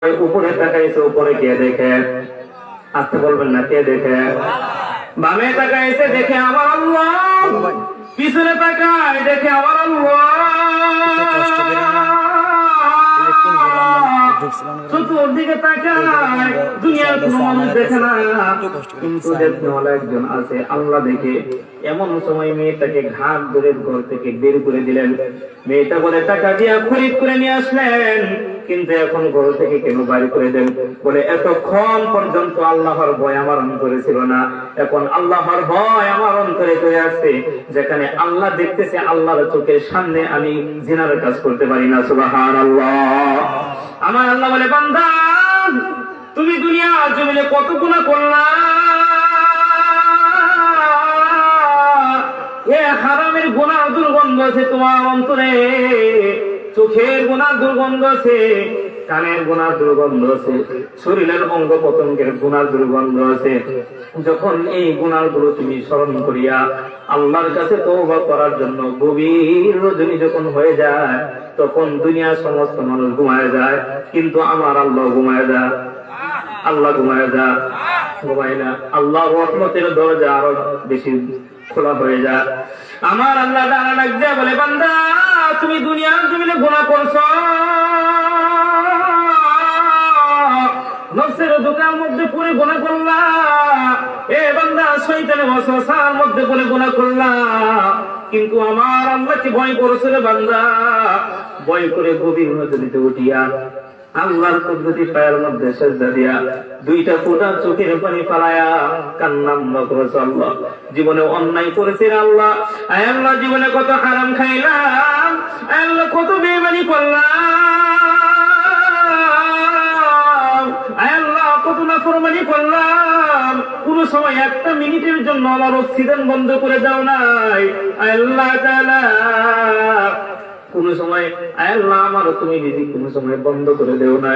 উপরে তাকাইছে, উপরে কে দেখে? আসতে বলবেন না, কে দেখে? বামে তাকাইছে, দেখে আমার আল্লাহ। পিছনে তাকায়, দেখে আমার আল্লাহ। চতুর্দিকে তাকায়, দুনিয়ার কোন মানুষ দেখে না, কিন্তু দেখতে একজন আছে, আল্লাহ দেখে। এমন সময় মেয়েটাকে ঘাট ধরে ঘর থেকে বের করে দিলেন। মেয়েটা বলে টাকা দিয়া খরিদ করে নিয়ে আসলেন, কিন্তু এখন ঘর থেকে কেন বাড়ি করে দেন? বলে এতক্ষণ পর্যন্ত আল্লাহর ভয় আমার অন্তরে ছিল না, এখন আল্লাহর ভয় আমার অন্তরে চলে আসছে। যেখানে আল্লাহ দেখতেছে, আল্লাহর চোখের সামনে আমি জিনার কাজ করতে পারি না। সুবহানাল্লাহ। আমার আল্লাহ বলে, বান্দা তুমি দুনিয়ার জমিনে কত গুনাহ করলা, এ হারামের গুনাহ দুর্গন্ধ আছে তোমার অন্তরে, চোখের গুনাহ দুর্গন্ধ আছে, কানের গুনাহ দুর্গন্ধ আছে, শরীরের অঙ্গ প্রত্যঙ্গের গুনাহ দুর্গন্ধ আছে। যখন এই গুনাহগুলো তুমি স্মরণ করিয়া আল্লাহর কাছে তওবা করার জন্য গভীর রজনী যখন হয়ে যায়, তখন দুনিয়ার সমস্ত মানুষ ঘুমায় যায়, কিন্তু আমার আল্লাহ ঘুমায় যায়। আল্লাহ ঘুমায় যায়? ঘুমায় না। আল্লাহর রহমতের দরজা আরো বেশি খোলা হয়ে যায়। আমার আল্লাহ ডানা ডাক দিয়ে বলে, বান্দা তুমি দুনিয়ার জমিনে গুনাহ করছো, নফসের দোকানের মধ্যে পড়ে গুনাহ করলা, এ বান্দা শয়তানের ওয়াসওয়াসার মধ্যে পড়ে গুনাহ করলা, কিন্তু আমার আল্লাহকে ভয় করেছো রে বান্দা। ভয় করে গভীর নদীতে উঠিয়া আল্লাহর কুদরতি পায়ের মধ্যে সেজদা দিয়া দুইটা ফোঁটা চোখের পানি ফালায়া কান্না করেছে, আল্লাহ জীবনে অন্যায় করেছে আল্লাহ, আয় আল্লাহ জীবনে কত হারাম খাইলাম, আয় আল্লাহ কত বেঈমানি করলাম, আয় আল্লাহ কত নাফরমানি করলাম, কোন সময় একটা মিনিটের জন্য আমার অক্সিজেন বন্ধ করে দাও নাই, আয় আল্লাহ তাআলা কোন সময় আল্লাহ আমার তুমি রিজিক কোন সময় বন্ধ করে দেও না,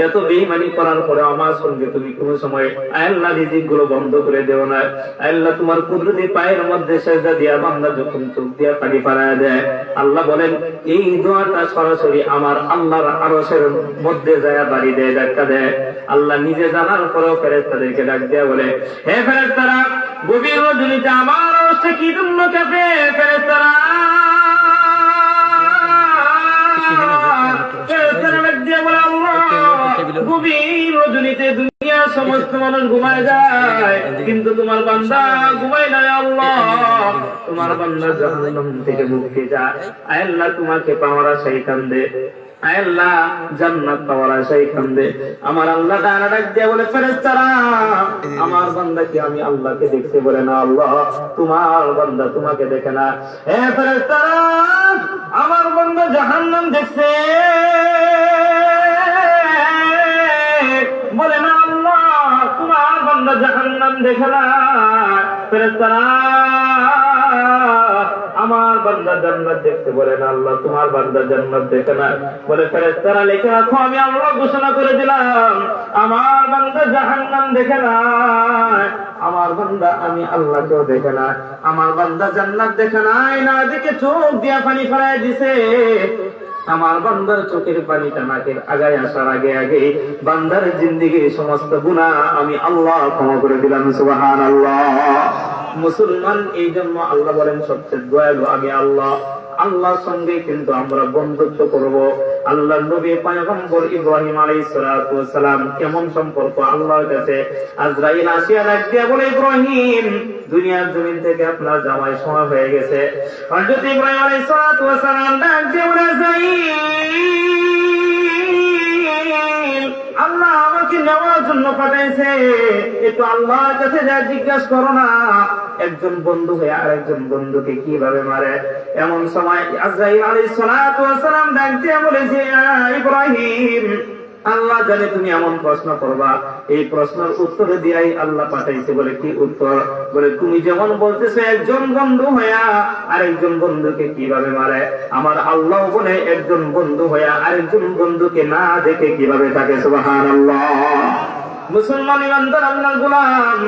এত বেঈমানি করার পরে আমার সঙ্গে তুমি কোন সময় আল্লাহ রিজিক গুলো বন্ধ করে দেও না। আল্লাহ তোমার কুদরতি পায়ের মধ্যে সেজদা দিয়া বান্দা যখন চোখ দিয়া পানি পাড়ায় দেয়, আল্লাহ বলেন এই দোয়াটা সরাসরি আমার আল্লাহর আরশের মধ্যে যায় বাড়ি দেয়, ধাক্কা দেয়। আল্লাহ নিজে জানার পরেও ফেরেশতাদেরকে ডাক দেয়া বলে, হে ফেরেশতারা গভীর রজনীতে আমার আরশে কি জন্য কাঁপে? ফেরেশতারা গভীর রজনীতে দুনিয়ার সমস্ত মানুষ ঘুমায় যায়, কিন্তু তোমার বান্দা ঘুমায় না। আল্লাহ তোমার বান্দা জাহান্নাম থেকে মুক্তি যায়, আল্লাহ তোমাকে পাওয়ার আশায় কান্দে, আল্লাহ জান্নাত পাওয়ার আশায় কান্দে। আমার আল্লাহ ডানা ডাক দিয়ে বলে, ফেরেশতারা আমার বান্দা কি আমি আল্লাহকে দেখতে? বলে না, আল্লাহ তোমার বান্দা তোমাকে দেখে না। হে ফেরেশতারা আমার বান্দা জাহান্নাম দেখছে? বলে না, আল্লাহ তোমার বান্দা জাহান্নাম দেখে না। ফেরেশতারা আমার বান্দা জান্নাত দেখতে? বলে না, আল্লাহ তোমার বান্দা জান্নাত দেখে না। বলে ফেরেশতারা লিখে রাখো, আমি আল্লাহ ঘোষণা করে দিলাম আমার বান্দা জাহান্নাম দেখে না, আমার বান্দা আমি আল্লাহকেও দেখে না, আমার বান্দা জান্নাত দেখে নাই, না দেখে চোখ দিয়া পানি ফেলায় দিছে। আমার বান্দার চোখের পানিটা নাকের আগায় আসার আগে আগে বান্দার জিন্দেগির সমস্ত গুনাহ আমি আল্লাহ ক্ষমা করে দিলাম। সুবহানাল্লাহ। মুসলমান এই জন্য আল্লাহ বলেন সবচেয়ে দয়ালু আমি আল্লাহ। আল্লাহর সঙ্গে কিন্তু আমরা বন্ধুত্ব করব। আল্লাহর নবী পয়গম্বর ইব্রাহিম আলাইহিস সালাতু ওয়াস সালাম কেমন সম্পর্ক আল্লাহর কাছে। আজরাইল আসিয়া ডাক দিয়া বলে, ইব্রাহিম দুনিয়ার জমিন থেকে আপনার যাওয়ার সময় হয়ে গেছে। হযরত ইব্রাহিম আলাইহিস সালাতু ওয়াস সালাম ডাক দিয়া বলে, আজরাইল আল্লাহ আমাকে নেওয়ার জন্য পাঠাইছে, একটু আল্লাহর কাছে যা জিজ্ঞাসা করো না একজন বন্ধু হয়ে আরেকজন বন্ধুকে কিভাবে মারে। এমন সময় আজরাইল আলাইহিস সালাতু ওয়াস সালাম ডাক দিয়ে বলেছে, ইব্রাহিম আল্লাহ জানে তুমি এমন প্রশ্ন করবা, এই প্রশ্নের উত্তর দিয়াই আল্লাহ পাঠাইছে। বলে কি উত্তর? বলে তুমি যেমন বলতেছো একজন বন্ধু হইয়া আরেকজন বন্ধুকে কিভাবে মারে, আমার আল্লাহ বলে একজন বন্ধু হইয়া আরেকজন বন্ধুকে না দেখে কিভাবে থাকে। সুবহানাল্লাহ। মুসলমান ইমানদার আল্লাহর গোলাম,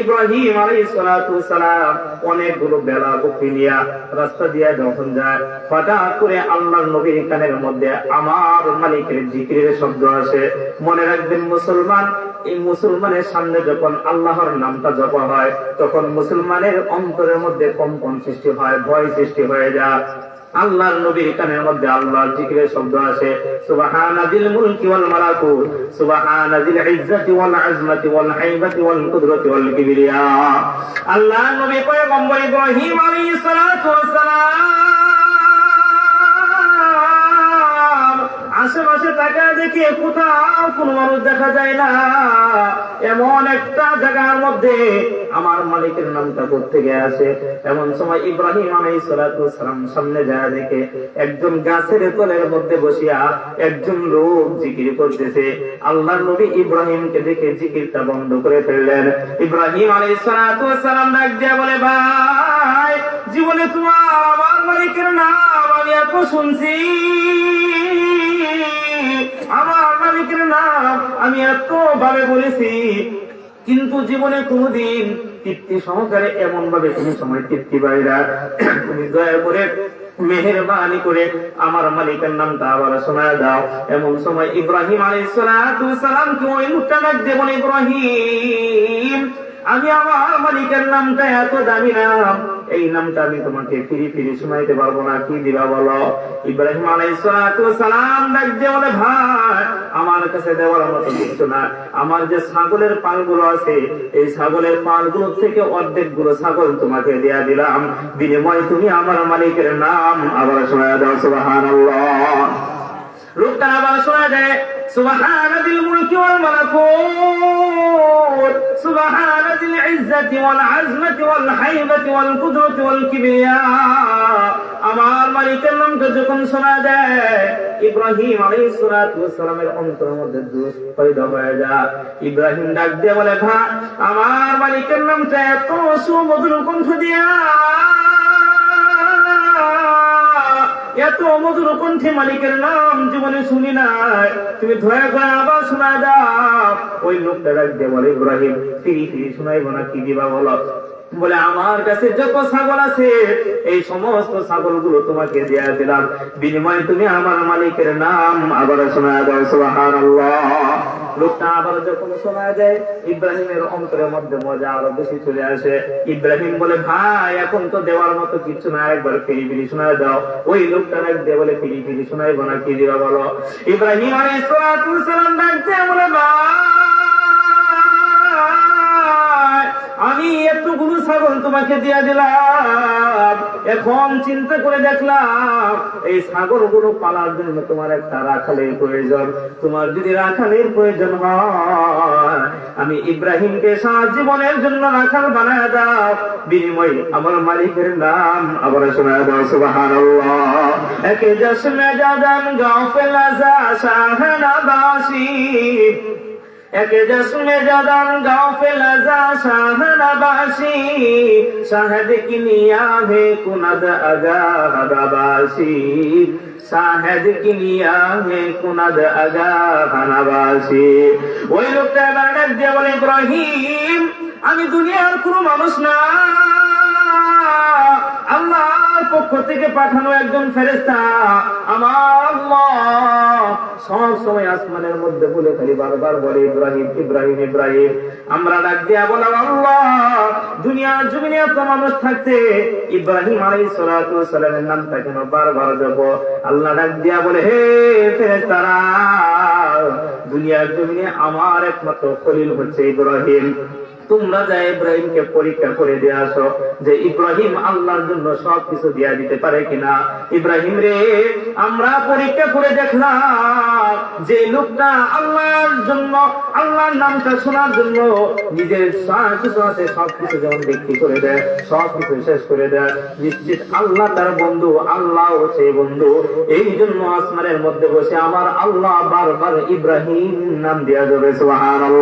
ইব্রাহিম আলাইহিস সালাতু ওয়াসসালাম অনেকগুলো বেলা বকরি নিয়ে রাস্তা দিয়ে যখন যায়, হঠাৎ করে আল্লাহর নবীর কানের মধ্যে আমার মালিকের জিকিরের শব্দ আসে। মনে রাখবেন মুসলমান, এই মুসলমানের সামনে যখন আল্লাহর নামটা জপা হয় তখন মুসলমানের অন্তরের মধ্যে কম্পন সৃষ্টি হয়, ভয় সৃষ্টি হয়ে যায়। আল্লাহর নবীর কানের মধ্যে আল্লাহর জিকিরের শব্দ আসে, সুবহানাজিল মুলকি ওয়াল মালাকুত, সুবহানাজিল ইজ্জাতি ওয়াল আজমাতি ওয়াল হাইবাতি ওয়াল কুদরতি ওয়াল কিবরিয়া। আল্লাহর নবী পয়গম্বর ইব্রাহিম আলাইহিস সালাতু ওয়াসসালাম আশেপাশে তাকায় দেখে কোথাও কোনো মানুষ দেখা যায় না। এমন একটা জায়গার মধ্যে আমার মালিকের নামটা কোত্থেকে আসে। এমন সময় ইব্রাহিম আলাইহিস সালাতু ওয়াসসালাম সামনে যায় দেখে একজন গাছের তলের মধ্যে বসিয়া একজন লোক জিকির করতেছে। আল্লাহর নবী ইব্রাহিমকে দেখে জিকিরটা বন্ধ করে ফেললেন। ইব্রাহিম আলাইহিস সালাতু ওয়াসসালাম ডাক দিয়ে বলে, ভাই, জীবনে তোমার আমার মালিকের নাম আমি এত শুনছি, আমার মালিকের নাম আমি এত ভাবে বলেছি, কিন্তু জীবনে কোনদিন তৃপ্তি সহকারে এমন ভাবে কোনো সময় তৃপ্তি পাই না। তুমি দয়া করে মেহেরবানি করে আমার মালিকের নামটা আবার শোনায় দাও। এমন সময় ইব্রাহিম আলাইহিস সালাতু ওয়াসসালাম কি ওই লোকটা ডাক দিয়ে বলে, ইব্রাহিম, আমি আমার মালিকের নামটা এত দামি নাম, এই নামটা আমি তোমাকে ফিরি ফিরি শোনাইতে পারবো না, কি দিবা বলো? ইব্রাহিম আলাইহিস সালাতু ওয়াসসালাম ডাক দিয়ে বলে, ভাই, আমার কাছে দেওয়ার মতো কিছু না। আমার যে ছাগলের পালগুলো আছে, এই ছাগলের পালগুলো থেকে অর্ধেক গুলো ছাগল তোমাকে দেয়া দিলাম, বিনিময়ে তুমি আমার মালিকের নাম আবার শোনায় দাও। সুবহানাল্লাহ। লোকটা আবার শোনা যায়, সুবহানাজিল মুলকি ওয়াল মালাকুত, সুবহানাজিল ইজ্জাতি ওয়াল আজমাতি ওয়াল হাইবাতি ওয়াল কুদরতি ওয়াল কিবরিয়া। আমার মালিকের নামটা যখন শোনা যায়, ইব্রাহিম আলাইহিস সালাতু ওয়াসসালামের অন্তরের মধ্যে জোশ পয়দা হয়ে যায়। ইব্রাহিম ডাক দিয়ে বলে, ভাই, আমার মালিকের নামটা এত সুমধুর কণ্ঠ দিয়া, এত মধুর কণ্ঠে মালিকের নাম জীবনে শুনি নাই, তুমি দয়া করে আবার শোনা দাও। ওই লোকটা ডাক দিয়ে বলে, ইব্রাহিম, ফিরি ফিরি শোনাইব না, কি দিবা বলো? বলে, আমার কাছে যত ছাগল আছে এই সমস্ত ছাগলগুলো তোমাকে দিয়ে দিলাম, বিনিময়ে তুমি আমার মালিকের নাম আবার শোনা দাও। সুবহানাল্লাহ। লোকটা আবার যখন শোনা যায়, ইব্রাহিমের অন্তরের মধ্যে মজা আরো বেশি চলে আসে। ইব্রাহিম বলে, ভাই, এখন তো দেওয়ার মতো কিছু না, একবার ফিরি ফিরি শোনা দাও। ওই লোকটা ডাক দিয়ে বলে, ফিরি ফিরি শোনাইব না, কি দিবা বলো? ইব্রাহিম আলাইহিস সালাতু ওয়াসসালাম ডাক দিয়ে বলে, আমি এতগুলো ছাগল তোমাকে দিয়ে দিলাম, এখন চিন্তা করে দেখলাম এই ছাগলগুলো পালার জন্য তোমার একটা রাখালের প্রয়োজন। তোমার যদি রাখালের প্রয়োজন হয়, আমি ইব্রাহিমকে সারা জীবনের জন্য রাখাল বানায় দাও, বিনিময়ে আমার মালিকের নাম আবার শোনায় দাও। সুবহানাল্লাহ। একে জসমে জাদান গাফেল আযা শাহনাবাসী, একে জসমে জাদান গাফেল আযা শাহনাবাসী, শাহেদ কি নিয়া হে কুনাদ আগা হাবাসী, শাহেদ কি নিয়া হে কুনাদ আগা হানাবাসী। ওই লোকটা এবার ডাক দিয়ে বলে, ইব্রাহিম, আমি দুনিয়ার কোনো মানুষ না, আল্লাহর পক্ষ থেকে পাঠানো একজন ফেরেশতা। আমার আল্লাহ সব সময় আসমানের মধ্যে বলে খালি বারবার বলে, ইব্রাহিম, ইব্রাহিম, ইব্রাহিম। আমরা ডাক দিয়া বললাম, আল্লাহ, দুনিয়ার জমিনে এত মানুষ থাকতে ইব্রাহিম আলাইহিস সালাতু ওয়াসসালামের নামটা কেন বারবার দেব? আল্লাহ ডাক দিয়া বলে, হে ফেরেশতারা, দুনিয়ার জমিনে আমার একমাত্র খলিল হচ্ছে ইব্রাহিম। তোমরা যা ইব্রাহিমকে পরীক্ষা করে দিয়ে আসো যে ইব্রাহিম আল্লাহর জন্য সবকিছু দিয়া দিতে পারে কিনা। ইব্রাহিম রে, আমরা পরীক্ষা করে দেখলাম যে লোকটা আল্লাহর জন্য, আল্লাহর নামটা শোনার জন্য নিজের কিছু আছে সবকিছু যেমন বিক্রি করে দেয়, সবকিছু শেষ করে দেয়, নিশ্চিত আল্লাহ তার বন্ধু, আল্লাহ সেই বন্ধু। এই জন্য আসমানের মধ্যে বসে আমার আল্লাহ বারবার ইব্রাহিম নাম দেওয়া যাবে। সুবহানাল্লাহ।